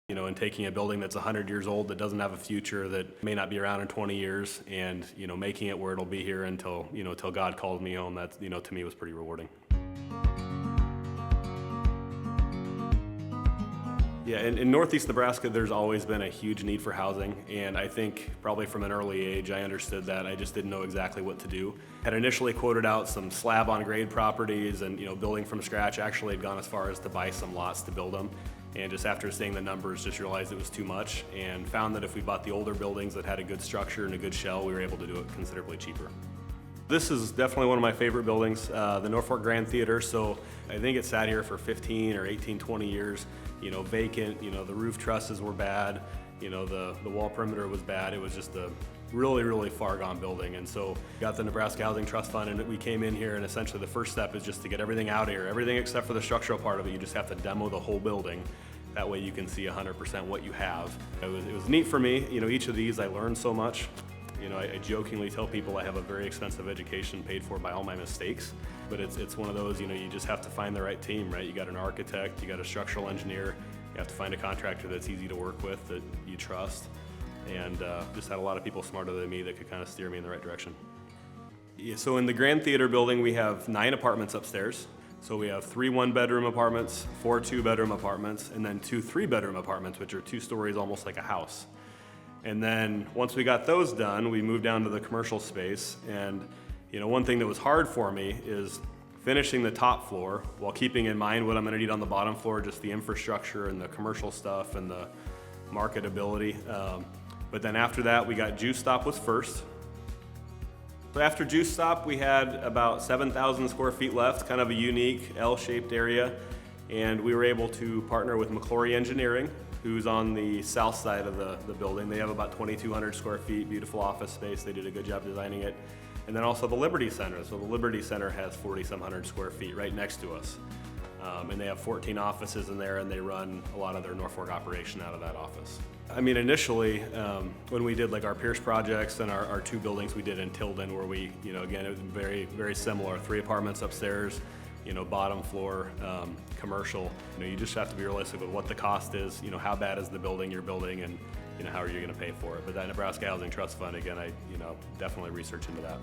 And taking a building that's 100 years old, that doesn't have a future, that may not be around in 20 years, and, making it where it'll be here until, till God calls me home, that, to me was pretty rewarding. Yeah, in Northeast Nebraska, there's always been a huge need for housing, and I think probably from an early age, I understood that. I just didn't know exactly what to do. Had initially quoted out some slab on grade properties and, building from scratch. Actually had gone as far as to buy some lots to build them. And just after seeing the numbers, just realized it was too much, and found that if we bought the older buildings that had a good structure and a good shell, we were able to do it considerably cheaper. This is definitely one of my favorite buildings, the Norfolk Grand Theater. So I think it sat here for 15 or 18, 20 years, vacant. The roof trusses were bad, the wall perimeter was bad. It was just a really, really far gone building. And so got the Nebraska Housing Trust Fund, and we came in here, and essentially the first step is just to get everything out of here, everything except for the structural part of it. You just have to demo the whole building. That way you can see 100% what you have. It was neat for me. Each of these I learned so much. I jokingly tell people I have a very expensive education paid for by all my mistakes, but it's one of those, you just have to find the right team, right? You got an architect, you got a structural engineer, you have to find a contractor that's easy to work with, that you trust, and just had a lot of people smarter than me that could kind of steer me in the right direction. Yeah, so in the Grand Theater building, we have 9 apartments upstairs. So we have 3 one-bedroom apartments, 4 two-bedroom apartments, and then 2 three-bedroom apartments, which are 2 stories, almost like a house. And then once we got those done, we moved down to the commercial space. And one thing that was hard for me is finishing the top floor while keeping in mind what I'm gonna need on the bottom floor, just the infrastructure and the commercial stuff and the marketability. But then after that, we got Juice Stop was first. So after Juice Stop, we had about 7,000 square feet left, kind of a unique L-shaped area. And we were able to partner with McClory Engineering, who's on the south side of the building. They have about 2,200 square feet, beautiful office space. They did a good job designing it. And then also the Liberty Center. So the Liberty Center has 4,some hundred square feet right next to us. And they have 14 offices in there, and they run a lot of their Norfolk operation out of that office. I mean, initially, when we did like our Pierce projects and our 2 buildings we did in Tilden, where we, again, it was very, very similar. 3 apartments upstairs, bottom floor, commercial. You just have to be realistic with what the cost is, how bad is the building you're building, and how are you going to pay for it. But that Nebraska Housing Trust Fund, again, I definitely research into that.